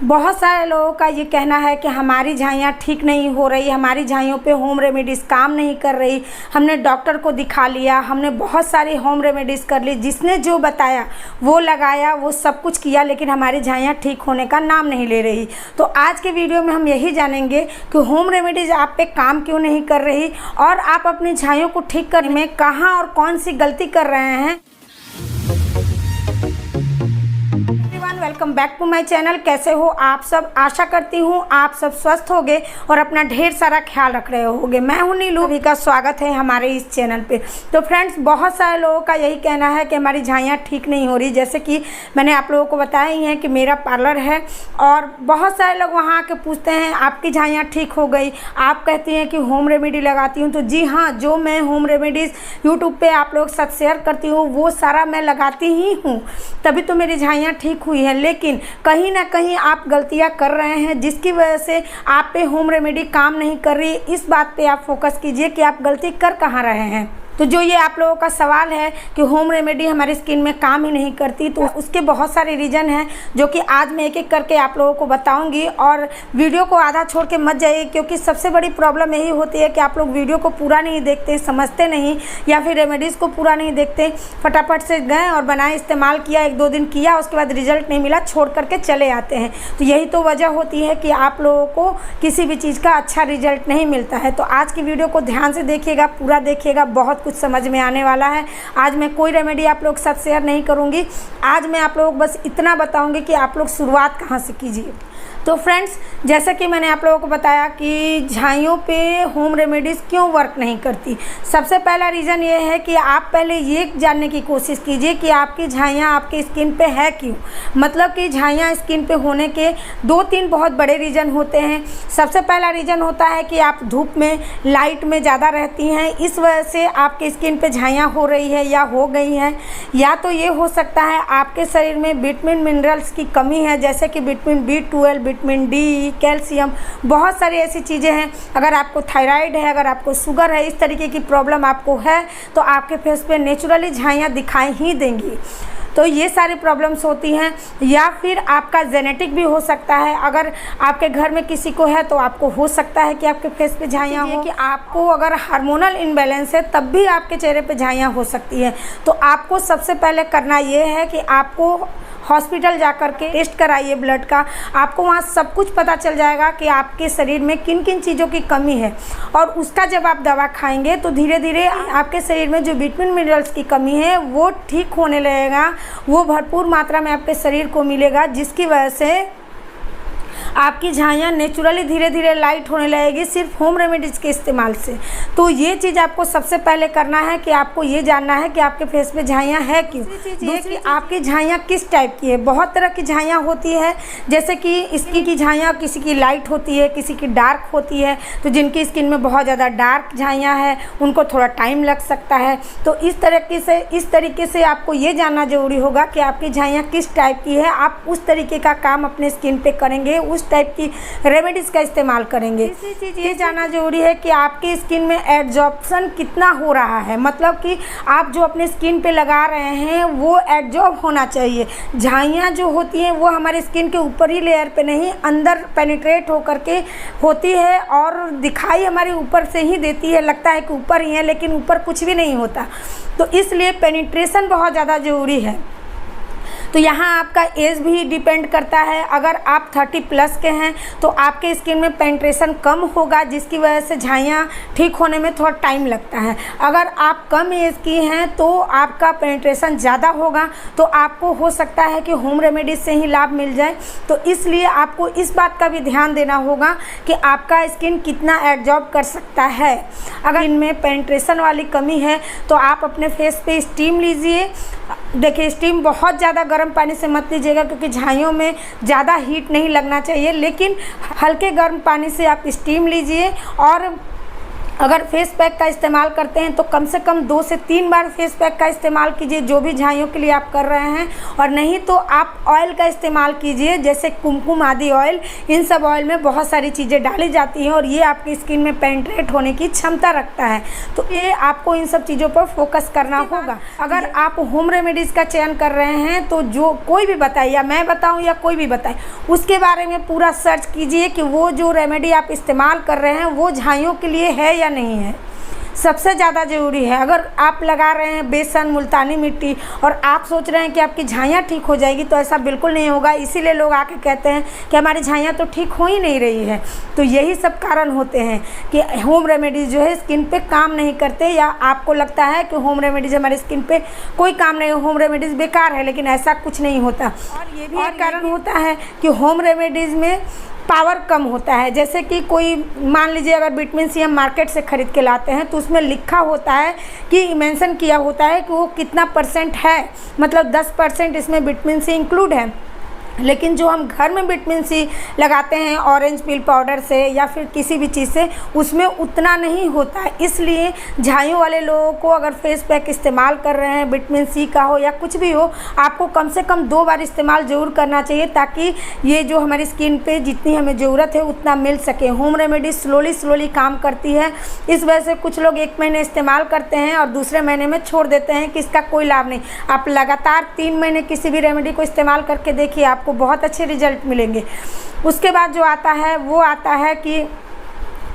बहुत सारे लोगों का ये कहना है कि हमारी झाइयाँ ठीक नहीं हो रही, हमारी झाइयों पे होम रेमेडीज़ काम नहीं कर रही। हमने डॉक्टर को दिखा लिया, हमने बहुत सारी होम रेमेडीज़ कर ली, जिसने जो बताया वो लगाया, वो सब कुछ किया, लेकिन हमारी झाइयाँ ठीक होने का नाम नहीं ले रही। तो आज के वीडियो में हम यही जानेंगे कि होम रेमेडीज़ आप पे काम क्यों नहीं कर रही और आप अपनी झाइयों को ठीक करने में कहाँ और कौन सी गलती कर रहे हैं। Welcome back to my channel. कैसे हो आप सब? आशा करती हूँ आप सब स्वस्थ होगे और अपना ढेर सारा ख्याल रख रहे होगे। मैं हूँ नीलू, सभी का स्वागत है हमारे इस चैनल पे। तो फ्रेंड्स, बहुत सारे लोगों का यही कहना है कि हमारी झाइयाँ ठीक नहीं हो रही। जैसे कि मैंने आप लोगों को बताया ही है कि मेरा पार्लर है और बहुत सारे लोग वहाँ आके पूछते हैं आपकी झाइयाँ ठीक हो गई, आप कहती हैं कि होम रेमेडी लगाती हूँ। तो जी हाँ, जो मैं होम रेमेडीज़ यूट्यूब पर आप लोग साथ शेयर करती हूँ वो सारा मैं लगाती ही हूँ, तभी तो मेरी झाइयाँ ठीक हुई है। लेकिन कहीं ना कहीं आप गलतियां कर रहे हैं जिसकी वजह से आप पे होम रेमेडी काम नहीं कर रही। इस बात पे आप फोकस कीजिए कि आप गलती कर कहाँ रहे हैं। तो जो ये आप लोगों का सवाल है कि होम रेमेडी हमारी स्किन में काम ही नहीं करती, तो उसके बहुत सारे रीज़न हैं जो कि आज मैं एक एक करके आप लोगों को बताऊंगी। और वीडियो को आधा छोड़ के मत जाइए, क्योंकि सबसे बड़ी प्रॉब्लम यही होती है कि आप लोग वीडियो को पूरा नहीं देखते, समझते नहीं, या फिर रेमेडीज़ को पूरा नहीं देखते, फटाफट से गए और बनाए, इस्तेमाल किया, एक दो दिन किया, उसके बाद रिजल्ट नहीं मिला, छोड़ करके चले आते हैं। तो यही तो वजह होती है कि आप लोगों को किसी भी चीज़ का अच्छा रिजल्ट नहीं मिलता है। तो आज की वीडियो को ध्यान से देखिएगा, पूरा देखिएगा, बहुत कुछ समझ में आने वाला है। आज मैं कोई रेमेडी आप लोग के साथ शेयर नहीं करूंगी। आज मैं आप लोगों को बस इतना बताऊंगी कि आप लोग शुरुआत कहाँ से कीजिए। तो फ्रेंड्स, जैसा कि मैंने आप लोगों को बताया कि झाइयों पे होम रेमेडीज़ क्यों वर्क नहीं करती। सबसे पहला रीज़न ये है कि आप पहले ये जानने की कोशिश कीजिए कि आपकी झाइयाँ आपकी स्किन पे है क्यों। मतलब कि झाइयाँ स्किन पे होने के दो तीन बहुत बड़े रीज़न होते हैं। सबसे पहला रीज़न होता है कि आप धूप में, लाइट में ज़्यादा रहती हैं, इस वजह से आपकी स्किन पे झाइयाँ हो रही है या हो गई हैं। या तो ये हो सकता है आपके शरीर में विटामिन मिनरल्स की कमी है, जैसे कि vitamin B12, vitamin D, calcium, बहुत सारी ऐसी चीज़ें हैं। अगर आपको थायराइड है, अगर आपको शुगर है, इस तरीके की प्रॉब्लम आपको है, तो आपके फेस पे नेचुरली झाइयाँ दिखाई ही देंगी। तो ये सारी प्रॉब्लम्स होती हैं। या फिर आपका जेनेटिक भी हो सकता है। अगर आपके घर में किसी को है तो आपको हो सकता है कि आपके फेस पे झाइयाँ हो। कि आपको अगर हार्मोनल इम्बैलेंस है तब भी आपके चेहरे पे झाइयाँ हो सकती है। तो आपको सबसे पहले करना ये है कि आपको हॉस्पिटल जा कर के टेस्ट कराइए ब्लड का। आपको वहाँ सब कुछ पता चल जाएगा कि आपके शरीर में किन किन चीज़ों की कमी है, और उसका जब आप दवा खाएंगे तो धीरे धीरे आपके शरीर में जो विटामिन मिनरल्स की कमी है वो ठीक होने लगेगा, वो भरपूर मात्रा में आपके शरीर को मिलेगा, जिसकी वजह से आपकी झाइयाँ नेचुरली धीरे धीरे लाइट होने लगेगी सिर्फ होम रेमेडीज़ के इस्तेमाल से। तो ये चीज़ आपको सबसे पहले करना है कि आपको ये जानना है कि आपके फेस पे झाइयाँ है क्यों। दूसरी, आपकी झाइयाँ किस टाइप की है। बहुत तरह की झाइयाँ होती है, जैसे कि स्किन की झाइयाँ किसी की लाइट होती है, किसी की डार्क होती है। तो जिनकी स्किन में बहुत ज़्यादा डार्क झाइयाँ हैं उनको थोड़ा टाइम लग सकता है। तो इस तरीके से आपको ये जानना ज़रूरी होगा कि आपकी झाइयाँ किस टाइप की है। आप उस तरीके का काम अपने स्किन पे करेंगे, उस टाइप की रेमेडीज़ का इस्तेमाल करेंगे। तीसरी चीज़ ये जानना जरूरी है कि आपकी स्किन में एब्जॉर्प्शन कितना हो रहा है। मतलब कि आप जो अपने स्किन पे लगा रहे हैं वो एब्जॉर्ब होना चाहिए। झाइयाँ जो होती हैं वो हमारे स्किन के ऊपर ही लेयर पे नहीं, अंदर पेनिट्रेट होकर के होती है और दिखाई हमारे ऊपर से ही देती है। लगता है कि ऊपर ही है, लेकिन ऊपर कुछ भी नहीं होता। तो इसलिए पेनिट्रेशन बहुत ज़्यादा ज़रूरी है। तो यहाँ आपका एज भी डिपेंड करता है। अगर आप 30+ के हैं तो आपके स्किन में पेनिट्रेशन कम होगा, जिसकी वजह से झाइयाँ ठीक होने में थोड़ा टाइम लगता है। अगर आप कम एज की हैं तो आपका पेनिट्रेशन ज़्यादा होगा, तो आपको हो सकता है कि होम रेमेडीज से ही लाभ मिल जाए। तो इसलिए आपको इस बात का भी ध्यान देना होगा कि आपका स्किन कितना एब्जॉर्ब कर सकता है। अगर इनमें पेनिट्रेशन वाली कमी है तो आप अपने फेस पे स्टीम लीजिए। देखिए, स्टीम बहुत ज़्यादा गर्म पानी से मत लीजिएगा, क्योंकि झाइयों में ज़्यादा हीट नहीं लगना चाहिए, लेकिन हल्के गर्म पानी से आप स्टीम लीजिए और अगर फेस पैक का इस्तेमाल करते हैं तो कम से कम 2 से 3 बार फेस पैक का इस्तेमाल कीजिए, जो भी झाइयों के लिए आप कर रहे हैं। और नहीं तो आप ऑयल का इस्तेमाल कीजिए, जैसे कुमकुम आदि ऑयल। इन सब ऑयल में बहुत सारी चीज़ें डाली जाती हैं और ये आपकी स्किन में पेनिट्रेट होने की क्षमता रखता है। तो ये आपको इन सब चीज़ों पर फोकस करना होगा। अगर आप होम रेमेडीज़ का चयन कर रहे हैं तो जो कोई भी बताए, या मैं बताऊँ या कोई भी बताए, उसके बारे में पूरा सर्च कीजिए कि वो जो रेमेडी आप इस्तेमाल कर रहे हैं वो झाइयों के लिए है या नहीं है। सबसे ज़्यादा ज़रूरी है, अगर आप लगा रहे हैं बेसन, मुल्तानी मिट्टी और आप सोच रहे हैं कि आपकी झाइयाँ ठीक हो जाएगी, तो ऐसा बिल्कुल नहीं होगा। इसीलिए लोग आके कहते हैं कि हमारी झाइयाँ तो ठीक हो ही नहीं रही है। तो यही सब कारण होते हैं कि होम रेमेडीज़ जो है स्किन पे काम नहीं करते, या आपको लगता है कि होम रेमेडीज़ हमारी स्किन पे कोई काम नहीं, होम रेमेडीज़ बेकार है, लेकिन ऐसा कुछ नहीं होता। और ये भी एक कारण होता है कि होम रेमेडीज़ में पावर कम होता है। जैसे कि कोई मान लीजिए अगर विटामिन सी हम मार्केट से ख़रीद के लाते हैं तो उसमें लिखा होता है कि मेंशन किया होता है कि वो कितना % है, मतलब 10% इसमें विटामिन सी इंक्लूड है। लेकिन जो हम घर में विटामिन सी लगाते हैं ऑरेंज पील पाउडर से या फिर किसी भी चीज़ से, उसमें उतना नहीं होता है। इसलिए झाइयों वाले लोगों को अगर फेस पैक इस्तेमाल कर रहे हैं, विटामिन सी का हो या कुछ भी हो, आपको कम से कम 2 बार इस्तेमाल ज़रूर करना चाहिए, ताकि ये जो हमारी स्किन पे जितनी हमें ज़रूरत है उतना मिल सके। होम रेमेडी स्लोली काम करती है। इस वजह से कुछ लोग 1 महीने इस्तेमाल करते हैं और दूसरे महीने में छोड़ देते हैं कि इसका कोई लाभ नहीं। आप लगातार 3 महीने किसी भी रेमेडी को इस्तेमाल करके देखिए, आपको बहुत अच्छे रिजल्ट मिलेंगे। उसके बाद जो आता है वो आता है कि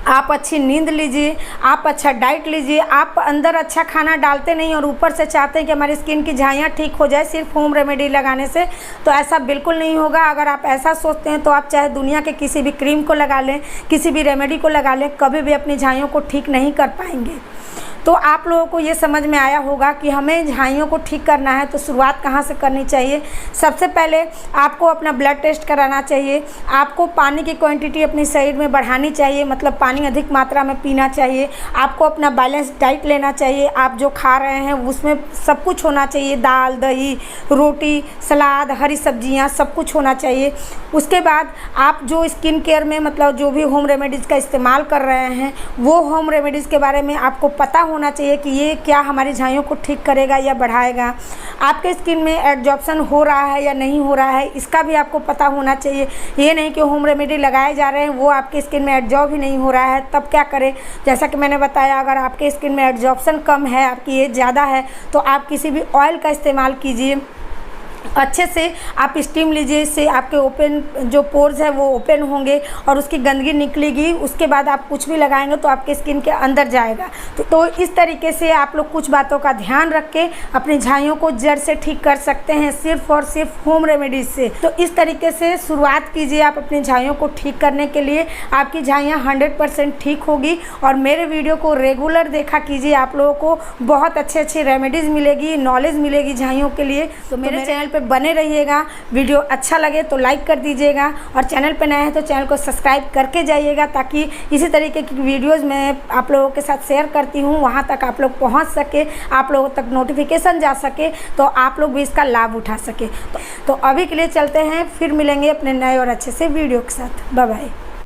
आप अच्छी नींद लीजिए, आप अच्छा डाइट लीजिए। आप अंदर अच्छा खाना डालते नहीं और ऊपर से चाहते हैं कि हमारी स्किन की झाइयाँ ठीक हो जाए सिर्फ होम रेमेडी लगाने से, तो ऐसा बिल्कुल नहीं होगा। अगर आप ऐसा सोचते हैं तो आप चाहे दुनिया के किसी भी क्रीम को लगा लें, किसी भी रेमेडी को लगा लें, कभी भी अपनी झाइयों को ठीक नहीं कर पाएंगे। तो आप लोगों को ये समझ में आया होगा कि हमें झाइयों को ठीक करना है तो शुरुआत कहाँ से करनी चाहिए। सबसे पहले आपको अपना ब्लड टेस्ट कराना चाहिए। आपको पानी की क्वांटिटी अपनी शरीर में बढ़ानी चाहिए, मतलब पानी अधिक मात्रा में पीना चाहिए। आपको अपना बैलेंस डाइट लेना चाहिए। आप जो खा रहे हैं उसमें सब कुछ होना चाहिए, दाल, दही, रोटी, सलाद, हरी सब्जियाँ, सब कुछ होना चाहिए। उसके बाद आप जो स्किन केयर में मतलब जो भी होम रेमेडीज़ का इस्तेमाल कर रहे हैं, वो होम रेमेडीज़ के बारे में आपको पता होना चाहिए कि ये क्या हमारी झाइयों को ठीक करेगा या बढ़ाएगा। आपके स्किन में एब्जॉर्प्शन हो रहा है या नहीं हो रहा है, इसका भी आपको पता होना चाहिए। ये नहीं कि होम रेमेडी लगाए जा रहे हैं, वो आपके स्किन में एब्जॉर्ब ही नहीं हो रहा है, तब क्या करें। जैसा कि मैंने बताया, अगर आपके स्किन में एब्जॉर्प्शन कम है, आपकी एज ज़्यादा है, तो आप किसी भी ऑयल का इस्तेमाल कीजिए। अच्छे से आप स्टीम लीजिए, इससे आपके ओपन जो पोर्स है वो ओपन होंगे और उसकी गंदगी निकलेगी। उसके बाद आप कुछ भी लगाएंगे तो आपके स्किन के अंदर जाएगा। तो इस तरीके से आप लोग कुछ बातों का ध्यान रख के अपनी झाइयों को जड़ से ठीक कर सकते हैं, सिर्फ और सिर्फ होम रेमेडीज से। तो इस तरीके से शुरुआत कीजिए आप अपनी झाइयों को ठीक करने के लिए। आपकी झाइयाँ 100% ठीक होगी। और मेरे वीडियो को रेगुलर देखा कीजिए, आप लोगों को बहुत अच्छे रेमेडीज़ मिलेगी, नॉलेज मिलेगी झाइयों के लिए। तो मेरे चैनल पे बने रहिएगा। वीडियो अच्छा लगे तो लाइक कर दीजिएगा और चैनल पे नए हैं तो चैनल को सब्सक्राइब करके जाइएगा, ताकि इसी तरीके की वीडियोस मैं आप लोगों के साथ शेयर करती हूँ, वहाँ तक आप लोग पहुँच सके, आप लोगों तक नोटिफिकेशन जा सके, तो आप लोग भी इसका लाभ उठा सके। तो अभी के लिए चलते हैं, फिर मिलेंगे अपने नए और अच्छे से वीडियो के साथ। Bye bye.